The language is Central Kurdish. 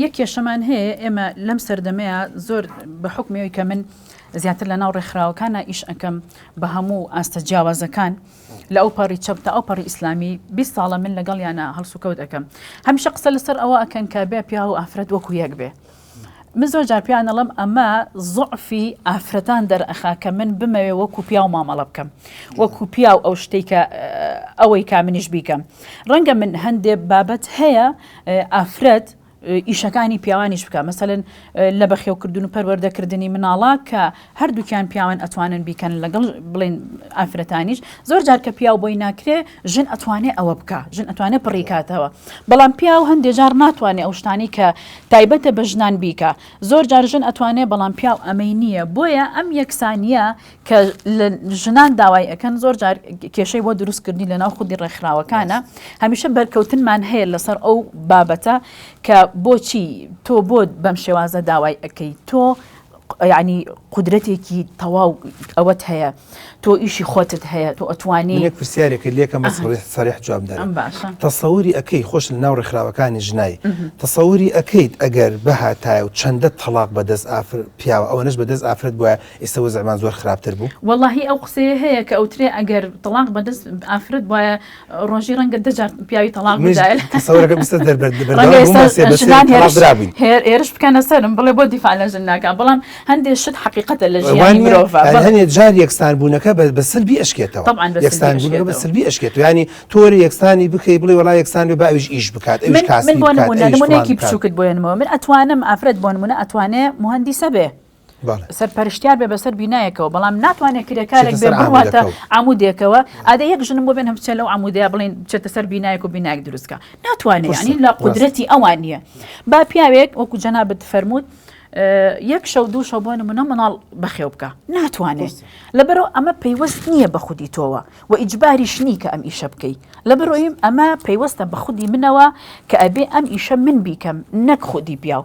یەکێشەمان هەیە ئێمە لەم سەردەمەیە زۆر بە حکمەوەی کە من زیاتر لە ناو ڕێکخراوەکانە ئیش ئەەکەم بە هەموو ئاستە جیاوازەکان لە ئەو پەڕی چەپ تا ئەو پەڕی ئیسلامی 20 ساڵە من لەگەڵ یانە هەڵسوکەوت ئەەکەم هەمیشە قسە لەسەر ئەوە ئەکەن کە بێ پیا و ئافرەت وەکو یەک بێ من زۆر جار پیان ئەڵەم ئەمە زوعفی ئافرەتان دەرئەخا کە من بمەوێ وەکو پیا و مامەڵە بکەم وەکو پیا و ئەو شتێک کە ئەوەی کا منیش بیکەم ڕەنگە من هەندێک بابەت هەیە ئافرەت ئیشەکانی پیاوانیش بکە مەسەلەن لە بەخێوکردن و پەروەردەکردنی مناڵە کە هەردووکیان پیاوان ئەتوانن بیکەن لەگەڵ بڵێن ئافرەتانیش زۆر جار کە پیا و بۆی ناکرێ ژن ئەتوانێ ئەوە بکە ژن ئەتوانێت پڕیکاتەوە بەڵام پیا و هەندێک جار ناتوانێت ئەو شتانی کە تایبەتە بە ژنان بیکە زۆر جار ژن ئەتوانێت بەڵام پیا و ئەمەی نییە بۆیە ئەم یەکسانیە کە لە ژنان داوای ئەەکەن زۆر جار کێشەی بۆ دروستکردنی لە ناو خودی ڕێکخراوەکانە هەمیشە بەرکەوتنمان هەیە لەسەر ئەو بابەتە کە بۆچی تۆ بۆ بەم شێوازە داوای ئەەکەی تۆ یعنی قدرەتێکی تەواو ئەوەت هەیە تۆ ئیشی خۆتت هەیە تۆ ئەتوانی پرسیارێکە لێکەمە سەریح جواب دەرم تەسەووری ئەەکەی خۆش لە ناو ڕێکخراوەکانی ژنای تەسەووری ئەەکەیت ئەگەر بەهاتایە و چەندە تەلاق بەدەست پیاوە ئەوەنەش بەدەست ئافرەت بووە ئێستا وەزعمان زۆر خراپتر بوو وەڵاهی ئەو قسەیە هەیە کە ئەوترێ ئەگەر تەلاق بەدەست ئافرەت وایە ڕۆژی ڕەنگە دەجار پیاوی تەلاق بدایە تەسەوورەکە بستە دەربەردەبوومە هێرش بکەنە سەرم بڵێ بۆ دیفاع لە ژن ناکە بەڵام هەندێک شت حقیقەتە لە ژیانی مرۆڤ هەنێ جار یەکسان بوونەکە بە سلبی ئەشکێتەوە یەکسان بوونەکە بە سلبی ئەشکێت ینی تۆری یەکسانی بکەی بڵێ وڵای یەکسان بێ باویش ئیش بکات ئەوش کاسی من بۆ نمونەیەکی بچووکت بۆ نمەوە من ئەتوانم ئافرەت بۆ نمونە ئەتوانێت مهندیسە بێ سەرپەرشتیار بێ بەسەر بینایەکەوە بەڵام ناتوانێت کرێکارێک بێ بڕواتە عمودێکەوە ئادە یەک ژنم بۆ بێن هەمچە لەو عمودەیە بڵێن بچێتە سەر بینایەک و بینایەک دروستکە ناتوانێت ینی لە قودرەتی ئەوان نییە با پیاوێک وەکو جەنابەت فەرمووت یەک شەو دوو شەو بۆ نمونە مناڵ بەخێو بکە ناتوانێت لەبەرەوە ئەمە پەیوەست نییە بە خودی تۆوە و ئیجباریش نی کە ئەم ئیشە بکەیت لەبەرەوەی ئەمە پەیوەستە بە خودی منەوە کە ئەبێ ئەم ئیشە من بیکەم نەک خودی پیاو